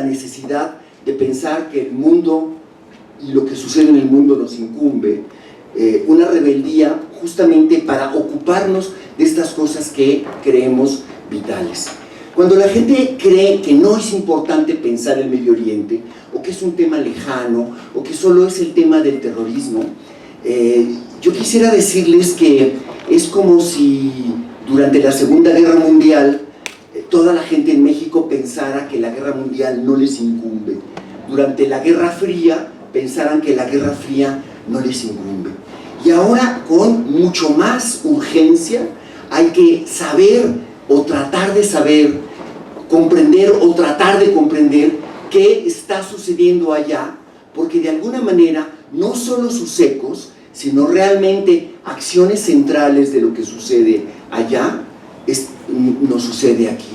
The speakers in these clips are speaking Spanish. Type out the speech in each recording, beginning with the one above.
necesidad de pensar que el mundo y lo que sucede en el mundo nos incumbe, una rebeldía justamente para ocuparnos de estas cosas que creemos vitales. Cuando la gente cree que no es importante pensar el Medio Oriente, o que es un tema lejano, o que solo es el tema del terrorismo, yo quisiera decirles que es como si durante la Segunda Guerra Mundial toda la gente en México pensara que la Guerra Mundial no les incumbe. Durante la Guerra Fría pensaran que la Guerra Fría no les incumbe. Y ahora, con mucho más urgencia, hay que saber o tratar de saber, comprender o tratar de comprender qué está sucediendo allá, porque de alguna manera no solo sus ecos, sino realmente acciones centrales de lo que sucede allá, nos sucede aquí.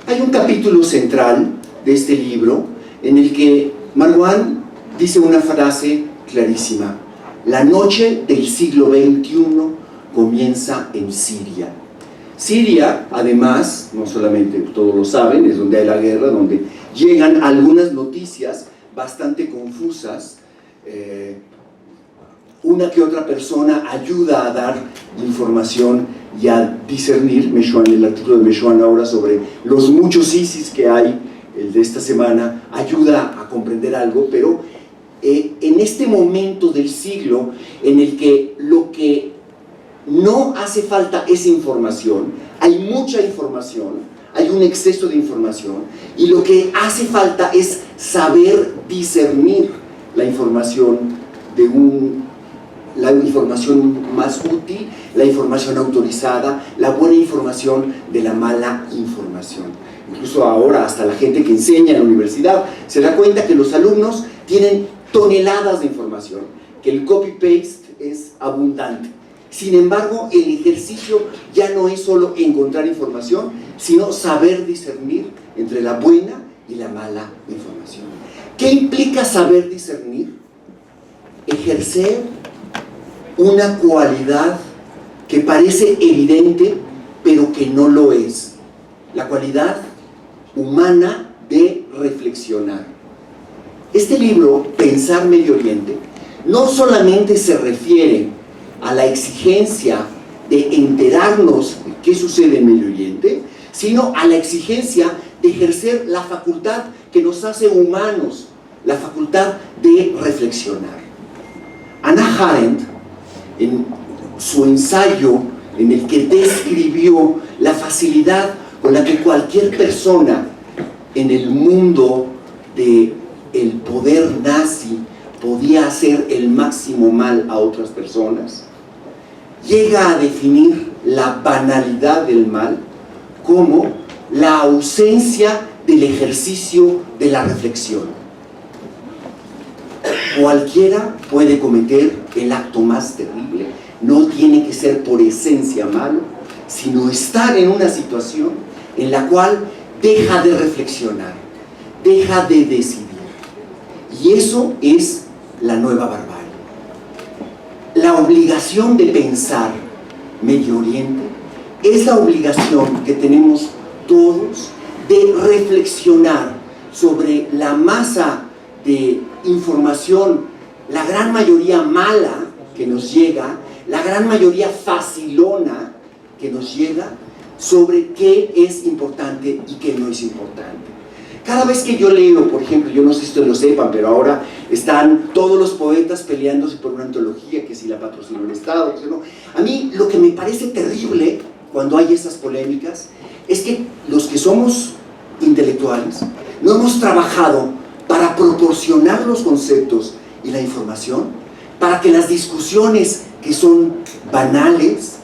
Hay un capítulo central de este libro en el que Marwan dice una frase clarísima: la noche del siglo XXI comienza en Siria. Siria, además, no solamente todos lo saben, es donde hay la guerra, donde llegan algunas noticias bastante confusas. Una que otra persona ayuda a dar información y a discernir. Meshuan, el artículo de Meshuan ahora sobre los muchos ISIS que hay, el de esta semana, ayuda a comprender algo, pero en este momento del siglo en el que lo que no hace falta es información, hay mucha información, hay un exceso de información, y lo que hace falta es saber discernir la información la información más útil, la información autorizada, la buena información de la mala información. Incluso ahora hasta la gente que enseña en la universidad se da cuenta que los alumnos tienen toneladas de información, que el copy-paste es abundante. Sin embargo, el ejercicio ya no es solo encontrar información, sino saber discernir entre la buena y la mala información. ¿Qué implica saber discernir? Ejercer una cualidad que parece evidente, pero que no lo es. La cualidad humana de reflexionar. Este libro, Pensar Medio Oriente, no solamente se refiere a la exigencia de enterarnos de qué sucede en Medio Oriente, sino a la exigencia de ejercer la facultad que nos hace humanos, la facultad de reflexionar. Hannah Arendt, en su ensayo en el que describió la facilidad con la que cualquier persona en el mundo del poder nazi podía hacer el máximo mal a otras personas, llega a definir la banalidad del mal como la ausencia del ejercicio de la reflexión. Cualquiera puede cometer el acto más terrible, no tiene que ser por esencia malo, sino estar en una situación en la cual deja de reflexionar, deja de decidir. Y eso es la nueva barbarie. La obligación de pensar Medio Oriente es la obligación que tenemos todos de reflexionar sobre la masa de información, la gran mayoría mala que nos llega, la gran mayoría facilona que nos llega, sobre qué es importante y qué no es importante. Cada vez que yo leo, por ejemplo, yo no sé si ustedes lo sepan, pero ahora están todos los poetas peleándose por una antología, que si la patrocinó el Estado, que si no. A mí lo que me parece terrible cuando hay esas polémicas es que los que somos intelectuales no hemos trabajado para proporcionar los conceptos y la información, para que las discusiones que son banales,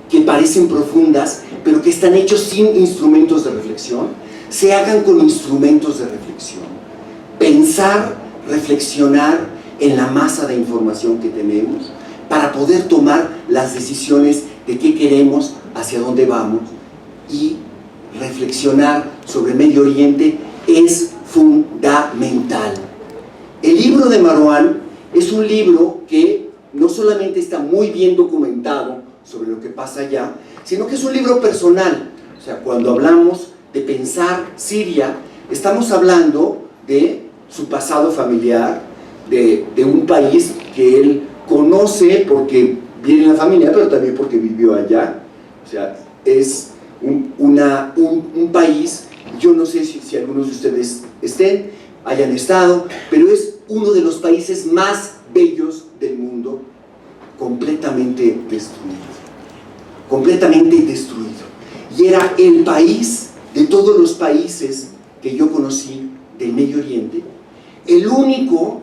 que parecen profundas, pero que están hechos sin instrumentos de reflexión, se hagan con instrumentos de reflexión. Pensar, reflexionar en la masa de información que tenemos para poder tomar las decisiones de qué queremos, hacia dónde vamos, y reflexionar sobre Medio Oriente es fundamental. El libro de Marwan es un libro que no solamente está muy bien documentado sobre lo que pasa allá, sino que es un libro personal. O sea, cuando hablamos de pensar Siria, estamos hablando de su pasado familiar, de un país que él conoce porque viene en la familia, pero también porque vivió allá. O sea, es un país, yo no sé si algunos de ustedes hayan estado, pero es uno de los países más bellos del mundo, completamente destruido. Y era el país, de todos los países que yo conocí del Medio Oriente, el único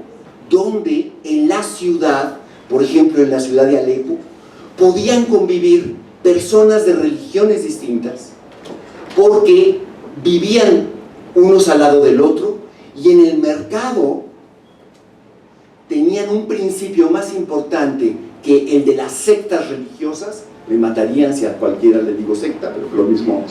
donde en la ciudad, por ejemplo en la ciudad de Alepo, podían convivir personas de religiones distintas, porque vivían unos al lado del otro, y en el mercado tenían un principio más importante que el de las sectas religiosas. Me matarían si a cualquiera le digo secta, pero lo mismo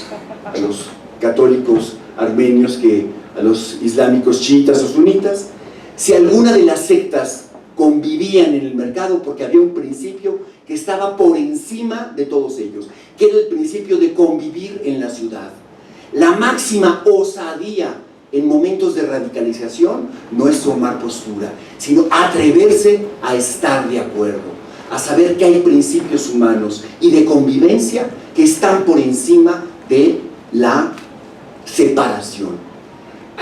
a los católicos armenios que a los islámicos chiitas o sunitas. Si alguna de las sectas convivían en el mercado, porque había un principio que estaba por encima de todos ellos, que era el principio de convivir en la ciudad. La máxima osadía en momentos de radicalización no es tomar postura, sino atreverse a estar de acuerdo, a saber que hay principios humanos y de convivencia que están por encima de la separación.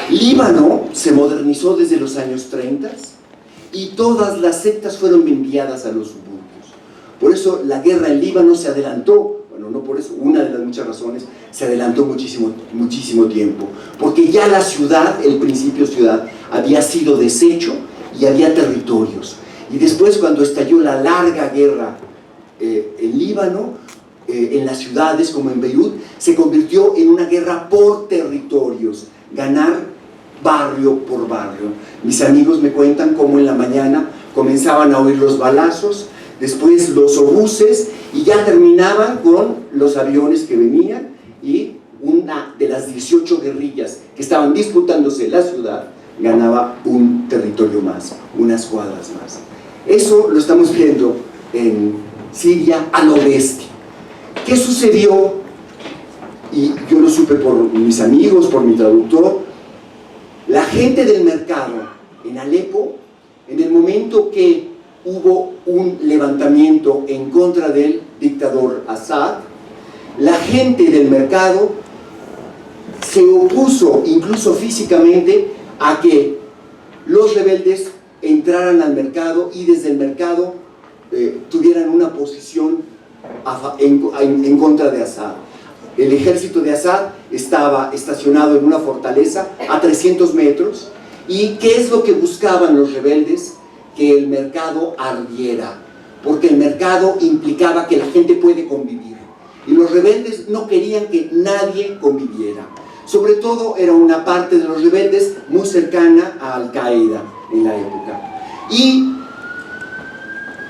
Líbano se modernizó desde los años 30 y todas las sectas fueron enviadas a los suburbios. Por eso la guerra en Líbano se adelantó, bueno, no por eso, una de las muchas razones, se adelantó muchísimo tiempo, porque ya la ciudad, el principio ciudad, había sido deshecho y había territorios. Y después, cuando estalló la larga guerra en Líbano, en las ciudades como en Beirut, se convirtió en una guerra por territorios, ganar barrio por barrio. Mis amigos me cuentan cómo en la mañana comenzaban a oír los balazos, después los obuses, y ya terminaban con los aviones que venían, y una de las 18 guerrillas que estaban disputándose la ciudad ganaba un territorio más, unas cuadras más. Eso lo estamos viendo en Siria a lo bestia. ¿Qué sucedió? Y yo lo supe por mis amigos, por mi traductor. La gente del mercado en Alepo, en el momento que hubo un levantamiento en contra del dictador Assad, la gente del mercado se opuso incluso físicamente a que los rebeldes entraran al mercado y desde el mercado tuvieran una posición en contra de Assad. El ejército de Assad estaba estacionado en una fortaleza a 300 metros. ¿Y qué es lo que buscaban los rebeldes? Que el mercado ardiera, porque el mercado implicaba que la gente puede convivir. Y los rebeldes no querían que nadie conviviera. Sobre todo era una parte de los rebeldes muy cercana a Al-Qaeda en la época. Y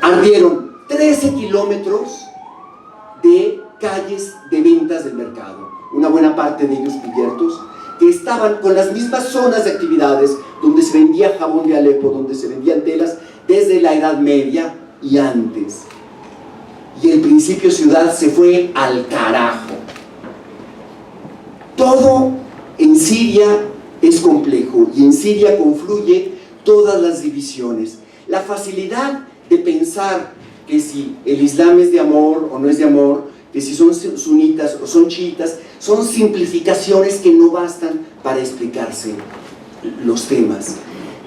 ardieron 13 kilómetros de calles de ventas del mercado, una buena parte de ellos cubiertos, que estaban con las mismas zonas de actividades donde se vendía jabón de Alepo, donde se vendían telas desde la Edad Media y antes. Y el principio ciudad se fue al carajo. Todo en Siria es complejo y en Siria confluye todas las divisiones. La facilidad de pensar que si el Islam es de amor o no es de amor, que si son sunitas o son chiitas, son simplificaciones que no bastan para explicarse los temas.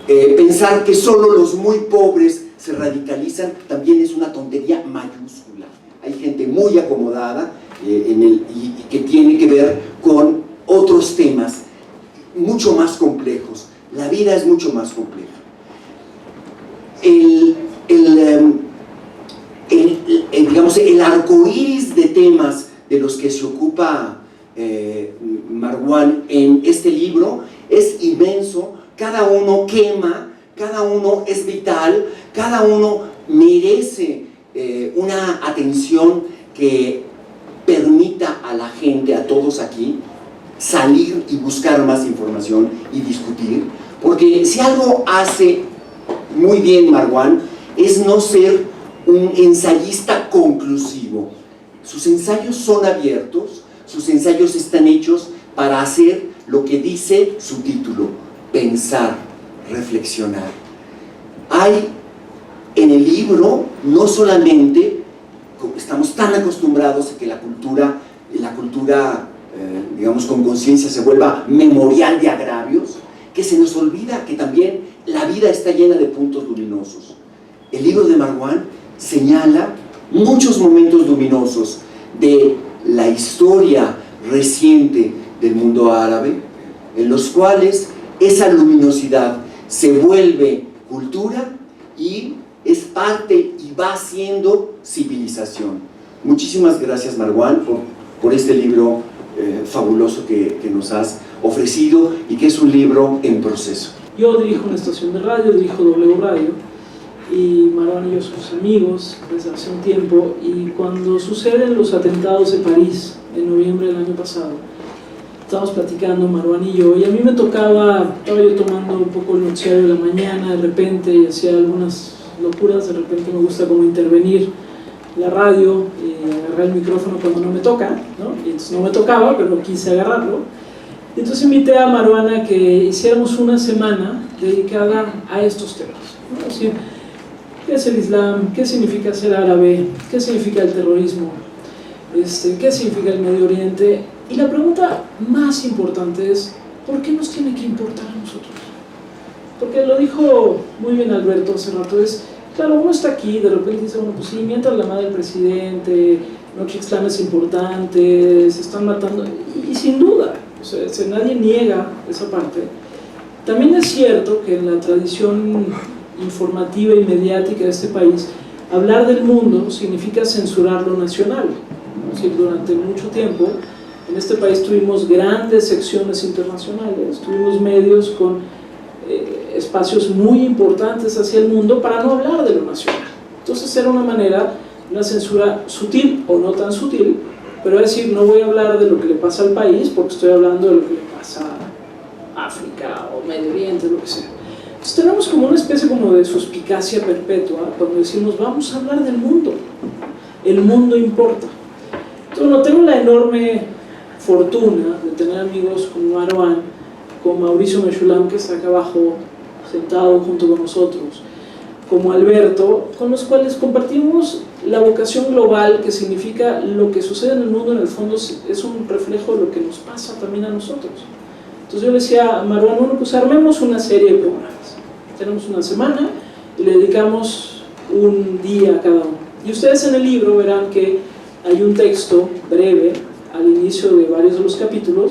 Pensar que solo los muy pobres se radicalizan también es una tontería mayúscula. Hay gente muy acomodada y que tiene que ver con otros temas mucho más complejos. La vida es mucho más compleja. Digamos, el arcoíris de temas de los que se ocupa Marwan en este libro es inmenso. Cada uno quema, cada uno es vital, cada uno merece una atención que permita a la gente, a todos aquí, salir y buscar más información y discutir, porque si algo hace muy bien Marwan es no ser un ensayista conclusivo. Sus ensayos son abiertos, sus ensayos están hechos para hacer lo que dice su título: pensar, reflexionar. Hay en el libro, no solamente estamos tan acostumbrados a que la cultura digamos con conciencia se vuelva memorial de agravios, que se nos olvida que también la vida está llena de puntos luminosos. El libro de Marwan señala muchos momentos luminosos de la historia reciente del mundo árabe, en los cuales esa luminosidad se vuelve cultura y es parte y va siendo civilización. Muchísimas gracias, Marwan, por este libro fabuloso que nos has ofrecido y que es un libro en proceso. Yo dirijo una estación de radio, dirijo W Radio, y Marwan y yo somos amigos desde hace un tiempo, y cuando suceden los atentados de París en noviembre del año pasado, estábamos platicando Marwan y yo, y a mí me tocaba, estaba yo tomando un poco el noticiario de la mañana de repente y hacía algunas locuras, de repente me gusta como intervenir la radio y agarrar el micrófono cuando no me toca, ¿no? Y entonces no me tocaba, pero quise agarrarlo. Y entonces invité a Marwan a que hiciéramos una semana dedicada a estos temas, ¿no? Es decir, ¿qué es el Islam? ¿Qué significa ser árabe? ¿Qué significa el terrorismo? ¿Qué significa el Medio Oriente? Y la pregunta más importante es, ¿por qué nos tiene que importar a nosotros? Porque lo dijo muy bien Alberto hace rato, claro, uno está aquí, de repente dice, bueno, pues sí, mientras la madre del presidente, Nochixtlán es importante, se están matando, y sin duda, o sea, nadie niega esa parte. También es cierto que en la tradición informativa y mediática de este país, hablar del mundo significa censurar lo nacional. Es decir, durante mucho tiempo, en este país tuvimos grandes secciones internacionales, tuvimos medios con espacios muy importantes hacia el mundo para no hablar de lo nacional. Entonces era una manera, una censura sutil o no tan sutil, pero es decir, no voy a hablar de lo que le pasa al país porque estoy hablando de lo que le pasa a África o Medio Oriente, lo que sea. Entonces tenemos como una especie como de suspicacia perpetua cuando decimos vamos a hablar del mundo, el mundo importa. Entonces no tengo la enorme fortuna de tener amigos como Marwan, como Mauricio Meshulam, que está acá abajo sentado junto con nosotros, como Alberto, con los cuales compartimos la vocación global, que significa lo que sucede en el mundo en el fondo es un reflejo de lo que nos pasa también a nosotros. Entonces yo le decía a Marwan, bueno, pues armemos una serie de programas, tenemos una semana y le dedicamos un día a cada uno, y ustedes en el libro verán que hay un texto breve al inicio de varios de los capítulos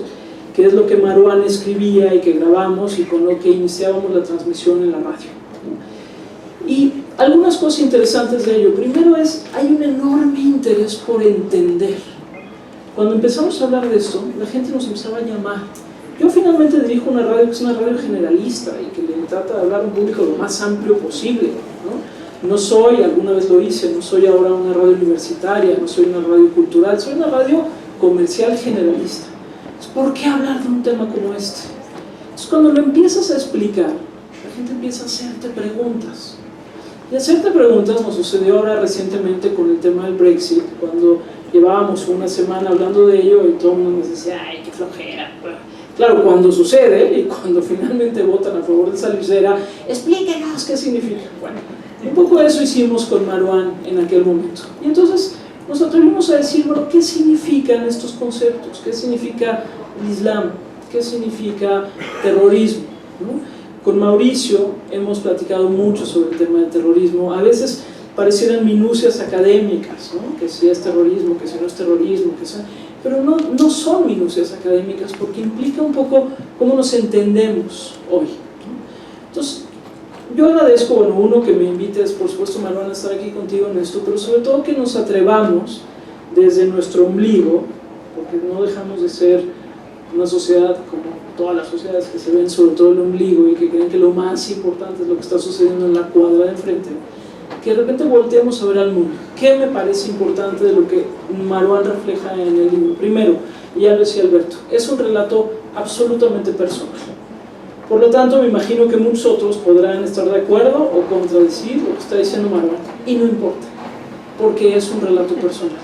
que es lo que Marwan escribía y que grabamos y con lo que iniciábamos la transmisión en la radio. Y algunas cosas interesantes de ello. Primero hay un enorme interés por entender. Cuando empezamos a hablar de esto, la gente nos empezaba a llamar. Yo finalmente dirijo una radio que es una radio generalista y que le trata de hablar a un público lo más amplio posible, ¿no? No soy, alguna vez lo hice, no soy ahora una radio universitaria, no soy una radio cultural, soy una radio comercial generalista. ¿Por qué hablar de un tema como este? Entonces, cuando lo empiezas a explicar, la gente empieza a hacerte preguntas. Y hacerte preguntas nos sucedió ahora recientemente con el tema del Brexit, cuando llevábamos una semana hablando de ello y todo el mundo nos decía, ¡ay, qué flojera! Claro, cuando sucede y cuando finalmente votan a favor de salirse era, explíquenos qué significa. Bueno, un poco eso hicimos con Marwan en aquel momento. Y entonces nos atrevimos a decir, bueno, ¿qué significan estos conceptos? ¿Qué significa el Islam? ¿Qué significa terrorismo? ¿No? Con Mauricio hemos platicado mucho sobre el tema del terrorismo. A veces parecieran minucias académicas, ¿no? Que si es terrorismo, que si no es terrorismo, que sea... pero no son minucias académicas porque implica un poco cómo nos entendemos hoy, ¿no? Entonces, yo agradezco, bueno, uno, que me invites, por supuesto, Marwan, a estar aquí contigo en esto, pero sobre todo que nos atrevamos desde nuestro ombligo, porque no dejamos de ser una sociedad como todas las sociedades que se ven sobre todo el ombligo y que creen que lo más importante es lo que está sucediendo en la cuadra de enfrente, que de repente volteemos a ver al mundo. ¿Qué me parece importante de lo que Marwan refleja en el libro? Primero, ya lo decía Alberto, es un relato absolutamente personal. Por lo tanto, me imagino que muchos otros podrán estar de acuerdo o contradecir lo que está diciendo Marwan, y no importa, porque es un relato personal.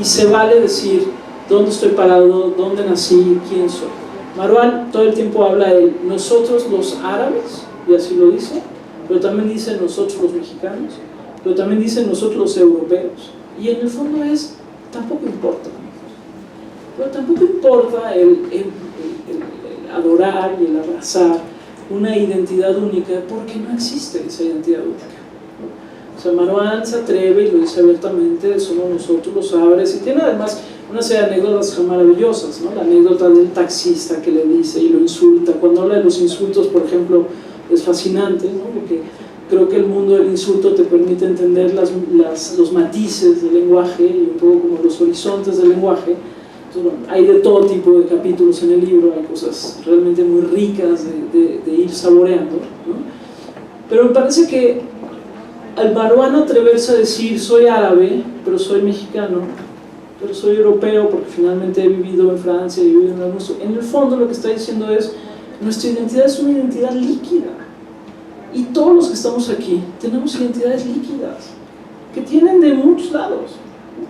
Y se vale decir dónde estoy parado, dónde nací, quién soy. Marwan todo el tiempo habla de nosotros los árabes, y así lo dice, pero también dice nosotros los mexicanos, pero también dice nosotros los europeos, y en el fondo es, tampoco importa, pero tampoco importa el adorar y el abrazar una identidad única, porque no existe esa identidad única. O sea, Marwan se atreve y lo dice abiertamente, somos nosotros los árabes, y tiene además una serie de anécdotas maravillosas, ¿no? La anécdota del taxista que le dice y lo insulta. Cuando habla de los insultos, por ejemplo, es fascinante, ¿no? Porque creo que el mundo del insulto te permite entender los matices del lenguaje y un poco como los horizontes del lenguaje. Entonces, bueno, hay de todo tipo de capítulos en el libro, hay cosas realmente muy ricas de ir saboreando, ¿no? Pero me parece que al Marwan atreverse a decir soy árabe, pero soy mexicano, pero soy europeo porque finalmente he vivido en Francia, he vivido en el mundo, en el fondo lo que está diciendo es nuestra identidad es una identidad líquida, y todos los que estamos aquí tenemos identidades líquidas que tienen de muchos lados.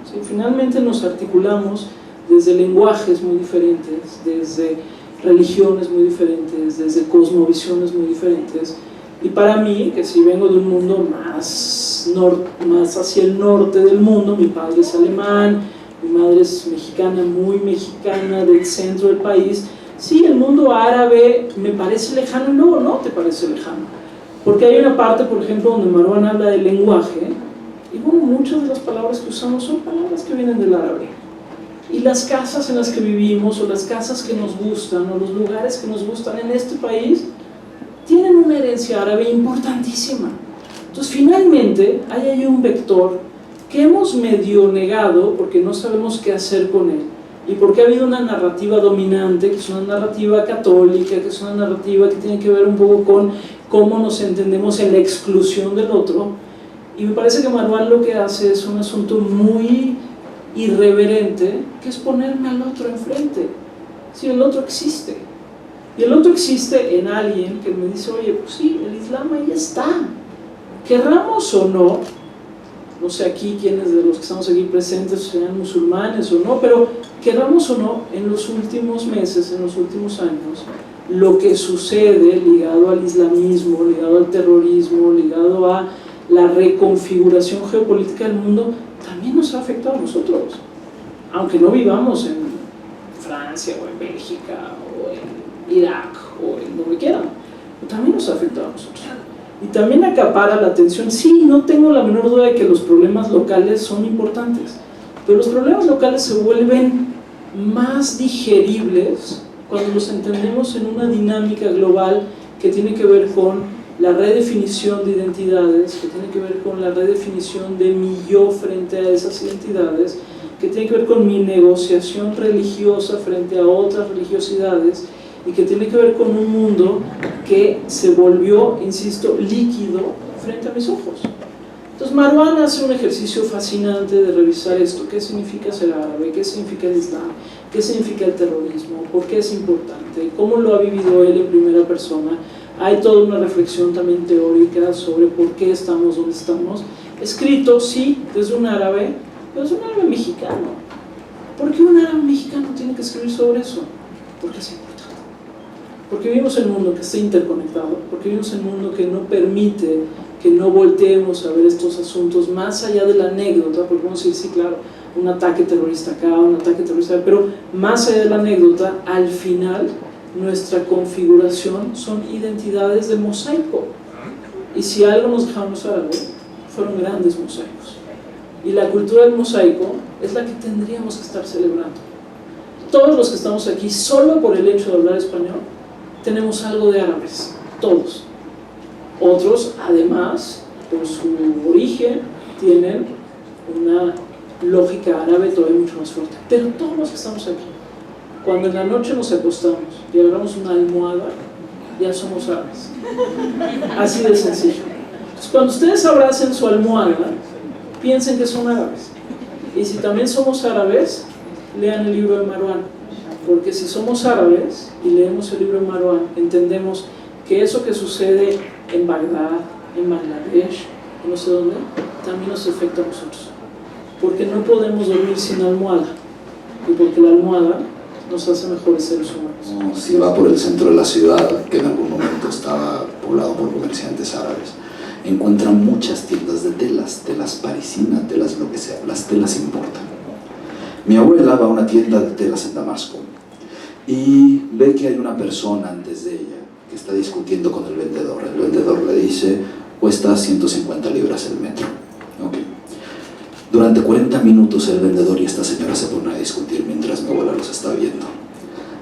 ¿Sí? Finalmente nos articulamos desde lenguajes muy diferentes, desde religiones muy diferentes, desde cosmovisiones muy diferentes. Y para mí, que si vengo de un mundo más hacia el norte del mundo, mi padre es alemán, mi madre es mexicana, muy mexicana, del centro del país, sí, el mundo árabe me parece lejano y luego no te parece lejano. Porque hay una parte, por ejemplo, donde Marwan habla del lenguaje, y bueno, muchas de las palabras que usamos son palabras que vienen del árabe. Y las casas en las que vivimos, o las casas que nos gustan, o los lugares que nos gustan en este país, tienen una herencia árabe importantísima. Entonces, finalmente, hay ahí un vector que hemos medio negado porque no sabemos qué hacer con él, y porque ha habido una narrativa dominante, que es una narrativa católica, que es una narrativa que tiene que ver un poco con cómo nos entendemos en la exclusión del otro. Y me parece que Marwan lo que hace es un asunto muy irreverente, que es ponerme al otro enfrente. Si el otro existe, y el otro existe en alguien que me dice, oye, pues sí, el Islam ahí está, querramos o no, no sé aquí quiénes de los que estamos aquí presentes sean musulmanes o no, pero queramos o no, en los últimos meses, en los últimos años, lo que sucede ligado al islamismo, ligado al terrorismo, ligado a la reconfiguración geopolítica del mundo, también nos ha afectado a nosotros, aunque no vivamos en Francia o en Bélgica o en Irak o en donde quieran, también nos ha afectado a nosotros. Y también acapara la atención. Sí, no tengo la menor duda de que los problemas locales son importantes, pero los problemas locales se vuelven más digeribles cuando los entendemos en una dinámica global que tiene que ver con la redefinición de identidades, que tiene que ver con la redefinición de mi yo frente a esas identidades, que tiene que ver con mi negociación religiosa frente a otras religiosidades, y que tiene que ver con un mundo que se volvió, insisto, líquido frente a mis ojos. Entonces Marwan hace un ejercicio fascinante de revisar esto: qué significa ser árabe, qué significa el Islam, qué significa el terrorismo, por qué es importante, cómo lo ha vivido él en primera persona. Hay toda una reflexión también teórica sobre por qué estamos donde estamos, escrito, sí, desde un árabe, pero es un árabe mexicano. ¿Por qué un árabe mexicano tiene que escribir sobre eso? Porque es importante. Porque vivimos en un mundo que está interconectado, porque vivimos en un mundo que no permite que no volteemos a ver estos asuntos más allá de la anécdota, porque vamos a decir, sí, claro, un ataque terrorista acá, un ataque terrorista acá, pero más allá de la anécdota, al final, nuestra configuración son identidades de mosaico. Y si algo nos dejaron los árabes, fueron grandes mosaicos. Y la cultura del mosaico es la que tendríamos que estar celebrando. Todos los que estamos aquí, solo por el hecho de hablar español, tenemos algo de árabes, todos. Otros, además, por su origen, tienen una lógica árabe todavía mucho más fuerte. Pero todos los que estamos aquí, cuando en la noche nos acostamos y agarramos una almohada, ya somos árabes. Así de sencillo. Entonces, cuando ustedes abracen su almohada, piensen que son árabes. Y si también somos árabes, lean el libro de Marwan. Porque si somos árabes y leemos el libro de Marwan, entendemos que eso que sucede en Bagdad, en Bangladesh, no sé dónde, también nos afecta a nosotros. Porque no podemos dormir sin almohada, y porque la almohada nos hace mejores seres humanos. Si va por el centro de la ciudad, que en algún momento estaba poblado por comerciantes árabes, encuentra muchas tiendas de telas, telas parisinas, telas lo que sea, las telas importan. Mi abuela va a una tienda de telas en Damasco y ve que hay una persona antes de ella que está discutiendo con el vendedor. El vendedor le dice, cuesta 150 libras el metro. Okay. Durante 40 minutos el vendedor y esta señora se ponen a discutir mientras mi abuela los está viendo.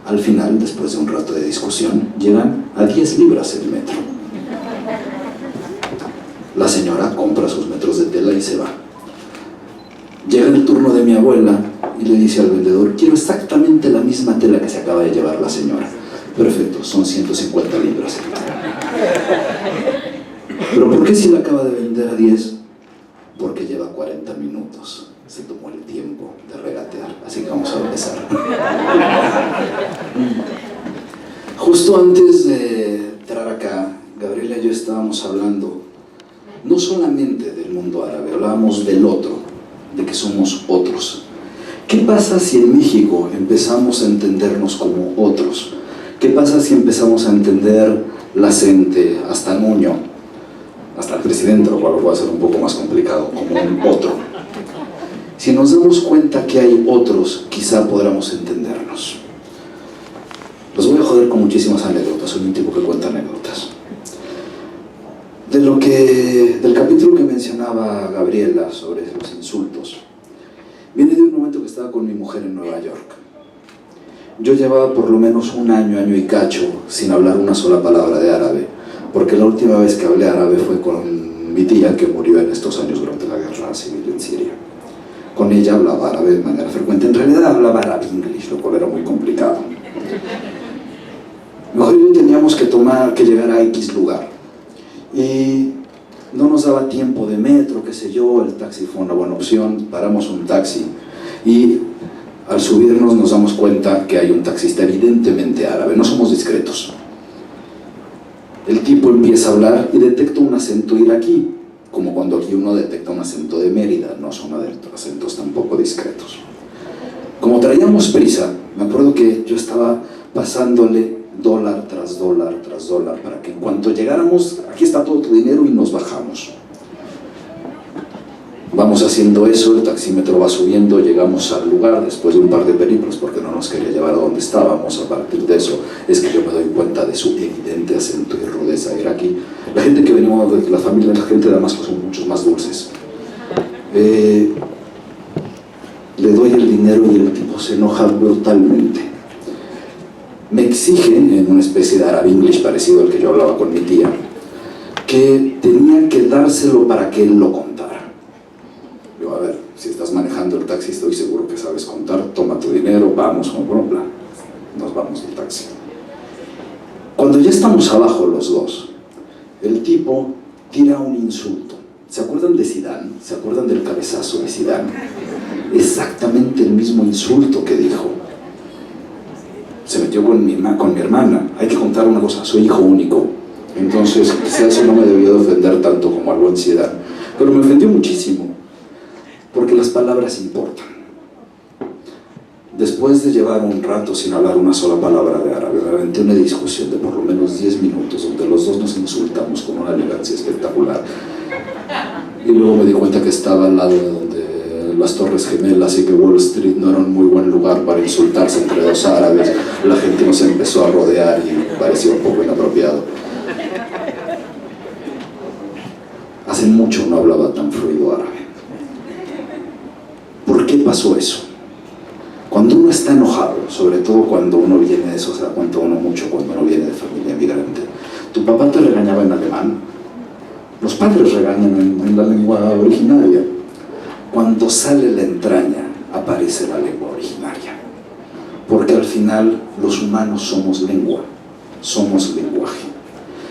Al final, después de un rato de discusión, llegan a 10 libras el metro. La señora compra sus metros de tela y se va. Llega el turno de mi abuela y le dice al vendedor, quiero exactamente la misma tela que se acaba de llevar la señora. Perfecto, son 150 libras. ¿Pero por qué si la acaba de vender a 10? Porque lleva 40 minutos. Se tomó el tiempo de regatear, así que vamos a empezar. Justo antes de entrar acá, Gabriela y yo estábamos hablando no solamente del mundo árabe, hablábamos del otro, de que somos otros. ¿Qué pasa si en México empezamos a entendernos como otros? ¿Qué pasa si empezamos a entender la gente, hasta Nuño, hasta el presidente, lo cual va a ser un poco más complicado, como un otro? Si nos damos cuenta que hay otros, quizá podamos entendernos. Los voy a joder con muchísimas anécdotas, soy un tipo que cuenta anécdotas. Del capítulo que mencionaba Gabriela sobre los insultos, viene de un momento que estaba con mi mujer en Nueva York. Yo llevaba por lo menos un año, año y cacho, sin hablar una sola palabra de árabe, porque la última vez que hablé árabe fue con mi tía, que murió en estos años durante la guerra civil en Siria. Con ella hablaba árabe de manera frecuente. En realidad hablaba árabe inglés, lo cual era muy complicado. Mejor yo teníamos que llegar a X lugar. Y no nos daba tiempo de metro, qué sé yo, el taxi fue una buena opción, paramos un taxi y al subirnos nos damos cuenta que hay un taxista evidentemente árabe, no somos discretos. El tipo empieza a hablar y detecta un acento iraquí, como cuando aquí uno detecta un acento de Mérida, no son acentos tampoco discretos. Como traíamos prisa, me acuerdo que yo estaba pasándole dólar tras dólar tras dólar para que en cuanto llegáramos, aquí está todo tu dinero y nos bajamos. Vamos haciendo eso, el taxímetro va subiendo, llegamos al lugar después de un par de periplos porque no nos quería llevar a donde estábamos. A partir de eso es que yo me doy cuenta de su evidente acento y rudeza iraquí. La gente que venimos de la familia, la gente de Damasco son muchos más dulces. Le doy el dinero y el tipo se enoja brutalmente. Me exige, en una especie de árabe inglés parecido al que yo hablaba con mi tía, que tenía que dárselo para que él lo contara. Digo, a ver, si estás manejando el taxi, estoy seguro que sabes contar, toma tu dinero, vamos, como por un plan. Nos vamos del taxi. Cuando ya estamos abajo los dos, el tipo tira un insulto. ¿Se acuerdan de Zidane? ¿Se acuerdan del cabezazo de Zidane? Exactamente el mismo insulto que dijo. Se metió con mi hermana. Hay que contar una cosa, soy hijo único. Entonces, quizás eso no me debió de ofender tanto como algo en Zidane. Pero me ofendió muchísimo, porque las palabras importan. Después de llevar un rato sin hablar una sola palabra de árabe, me aventé una discusión de por lo menos 10 minutos, donde los dos nos insultamos con una elegancia espectacular. Y luego me di cuenta que estaba al lado de donde las Torres Gemelas y que Wall Street no era un muy buen lugar para insultarse entre dos árabes. La gente nos empezó a rodear y parecía un poco inapropiado. Hace mucho no hablaba tan fluido árabe. ¿Por qué pasó eso? Cuando uno está enojado, sobre todo cuando uno viene de eso, se da cuenta uno mucho cuando uno viene de familia migrante. Tu papá te regañaba en alemán, los padres regañan en la lengua originaria. Cuando sale la entraña, aparece la lengua originaria. Porque al final los humanos somos lengua, somos lenguaje.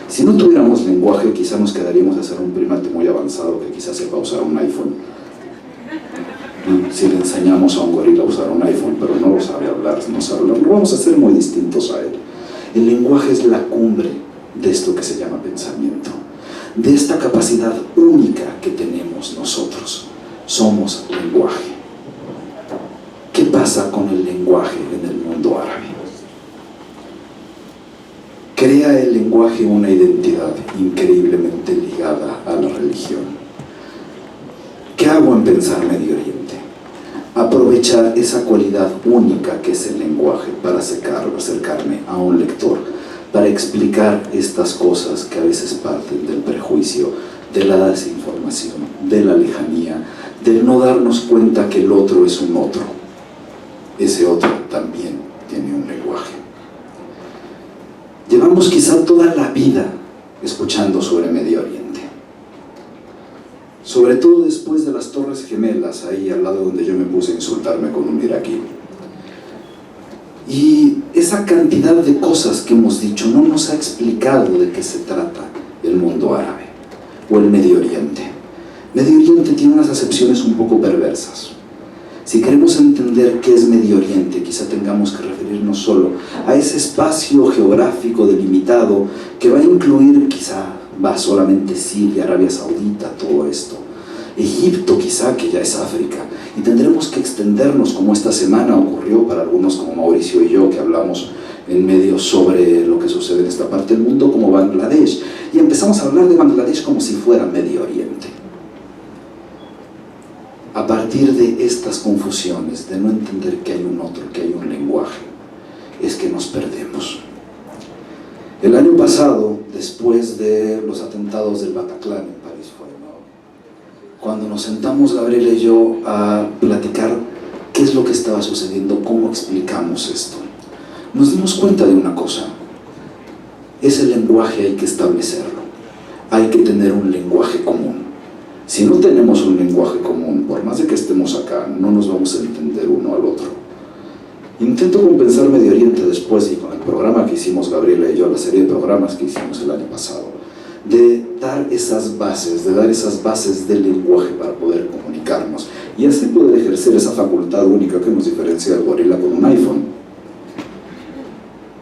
Si no tuviéramos lenguaje, quizá nos quedaríamos a ser un primate muy avanzado que quizás sepa usar un iPhone. Si le enseñamos a un gorila a usar un iPhone, pero no sabe hablar, no vamos a ser muy distintos a él. El lenguaje es la cumbre de esto que se llama pensamiento, de esta capacidad única que tenemos nosotros. Somos lenguaje. ¿Qué pasa con el lenguaje en el mundo árabe? sea el lenguaje una identidad increíblemente ligada a la religión. ¿Qué hago en pensar Medio Oriente? Aprovechar esa cualidad única que es el lenguaje para acercarme a un lector, para explicar estas cosas que a veces parten del prejuicio, de la desinformación, de la lejanía, del no darnos cuenta que el otro es un otro. Ese otro también tiene un lenguaje. Llevamos quizá toda la vida escuchando sobre Medio Oriente, sobre todo después de las Torres Gemelas, ahí al lado donde yo me puse a insultarme con un iraquí. Y esa cantidad de cosas que hemos dicho no nos ha explicado de qué se trata el mundo árabe o el Medio Oriente. Medio Oriente tiene unas acepciones un poco perversas. Si queremos entender qué es Medio Oriente, quizá tengamos que referirnos solo a ese espacio geográfico delimitado que va a incluir, quizá va solamente Siria, Arabia Saudita, todo esto. Egipto quizá, que ya es África. Y tendremos que extendernos, como esta semana ocurrió para algunos como Mauricio y yo, que hablamos en medio sobre lo que sucede en esta parte del mundo, como Bangladesh. Y empezamos a hablar de Bangladesh como si fuera Medio Oriente. A partir de estas confusiones, de no entender que hay un otro, que hay un lenguaje, es que nos perdemos. El año pasado, después de los atentados del Bataclan en París, fue, ¿no?, cuando nos sentamos Gabriela y yo a platicar qué es lo que estaba sucediendo, cómo explicamos esto, nos dimos cuenta de una cosa: ese lenguaje hay que establecerlo, hay que tener un lenguaje común. Si no tenemos un lenguaje común, por más de que estemos acá, no nos vamos a entender uno al otro. Intento compensar Medio Oriente después, y con el programa que hicimos Gabriela y yo, la serie de programas que hicimos el año pasado, de dar esas bases, del lenguaje para poder comunicarnos, y así poder ejercer esa facultad única que nos diferencia del gorila con un iPhone.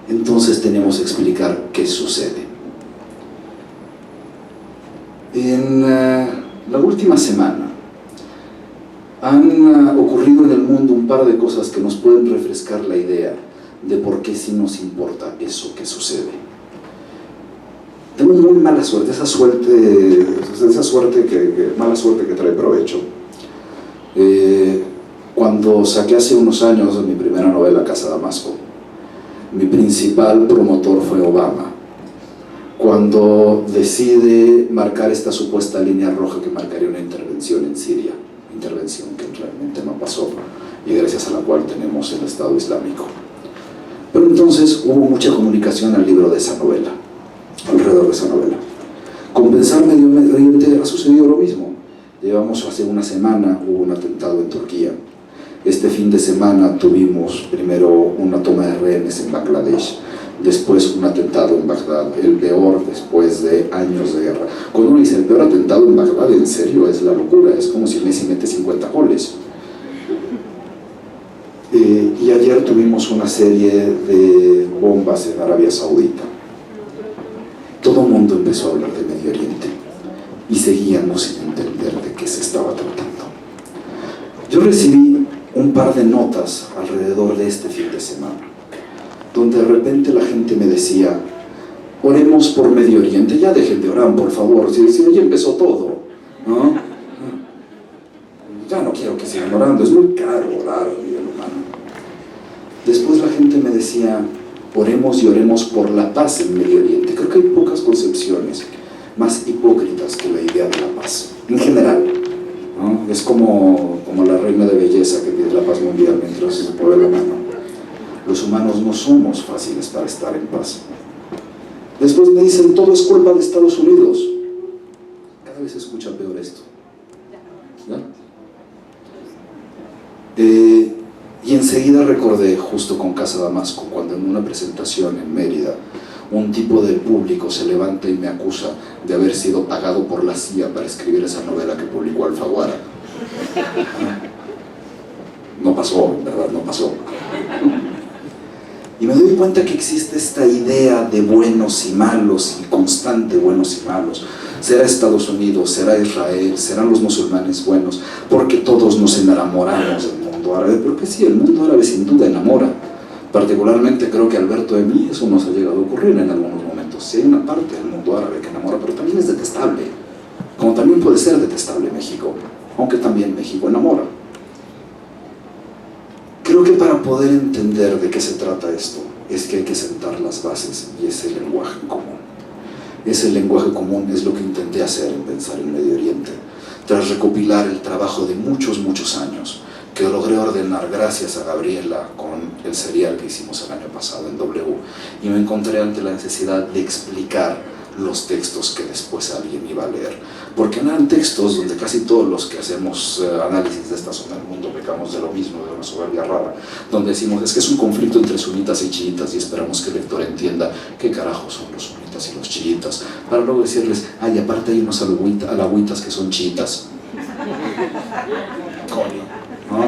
Entonces tenemos que explicar qué sucede. En la última semana han ocurrido en el mundo un par de cosas que nos pueden refrescar la idea de por qué sí nos importa eso que sucede. Tengo muy mala suerte, mala suerte que trae provecho. Cuando saqué hace unos años mi primera novela, Casa Damasco, mi principal promotor fue Obama. Cuando decide marcar esta supuesta línea roja que marcaría una intervención en Siria, intervención que realmente no pasó y gracias a la cual tenemos el Estado Islámico. Pero entonces hubo mucha comunicación alrededor de esa novela. Con Pensar Medio Oriente ha sucedido lo mismo. Llevamos hace una semana, hubo un atentado en Turquía. Este fin de semana tuvimos primero una toma de rehenes en Bangladesh, después un atentado en Bagdad, el peor después de años de guerra. Cuando uno dice el peor atentado en Bagdad, en serio, es la locura, es como si Messi mete 50 goles. Y ayer tuvimos una serie de bombas en Arabia Saudita. Todo el mundo empezó a hablar de Medio Oriente y seguíamos sin entender de qué se estaba tratando. Yo recibí un par de notas alrededor de este fin de semana, donde de repente la gente me decía: oremos por Medio Oriente. Ya dejen de orar, por favor, si ya empezó todo, ¿no? Ya no quiero que sigan orando, es muy caro orar a nivel humano. Después la gente me decía: oremos y oremos por la paz en Medio Oriente. Creo que hay pocas concepciones más hipócritas que la idea de la paz, en general, ¿no? Es como la reina de belleza que pide la paz mundial mientras se mueve la mano. Los humanos no somos fáciles para estar en paz. Después me dicen: todo es culpa de Estados Unidos. Cada vez se escucha peor esto, ¿no? Y enseguida recordé, justo con Casa Damasco, cuando en una presentación en Mérida un tipo del público se levanta y me acusa de haber sido pagado por la CIA para escribir esa novela que publicó Alfaguara. No pasó, en verdad, no pasó. Y me doy cuenta que existe esta idea de buenos y malos, y constante buenos y malos. Será Estados Unidos, será Israel, serán los musulmanes buenos, porque todos nos enamoramos del mundo árabe. Porque sí, el mundo árabe sin duda enamora. Particularmente creo que Alberto de mí eso nos ha llegado a ocurrir en algunos momentos textos. Si hay una parte del mundo árabe que enamora, pero también es detestable, como también puede ser detestable México, aunque también México enamora. Creo que para poder entender de qué se trata esto, es que hay que sentar las bases, y es el lenguaje común. Ese lenguaje común es lo que intenté hacer en Pensar en Medio Oriente, tras recopilar el trabajo de muchos años, que logré ordenar gracias a Gabriela con el serial que hicimos el año pasado en W, y me encontré ante la necesidad de explicar los textos que después alguien iba a leer, porque eran textos donde casi todos los que hacemos análisis de esta zona del mundo pecamos de lo mismo, de una soberbia rara, donde decimos es que es un conflicto entre sunitas y chiitas y esperamos que el lector entienda qué carajo son los sunitas y los chiitas, para luego decirles, ay, aparte hay unos alawitas que son chiitas. Coño, ¿no?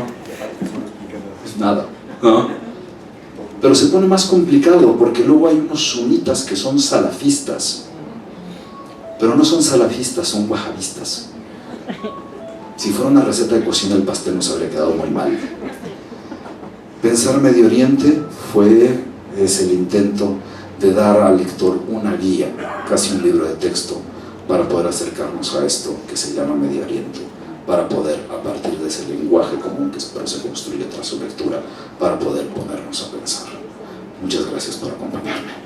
Es nada, ¿no? Pero se pone más complicado porque luego hay unos sunitas que son salafistas, pero no son salafistas, son wahabistas. Si fuera una receta de cocina, el pastel nos habría quedado muy mal. Pensar Medio Oriente es el intento de dar al lector una guía, casi un libro de texto, para poder acercarnos a esto que se llama Medio Oriente, para poder, a partir de ese lenguaje común que espero se construye tras su lectura, para poder ponernos a pensar. Muchas gracias por acompañarme.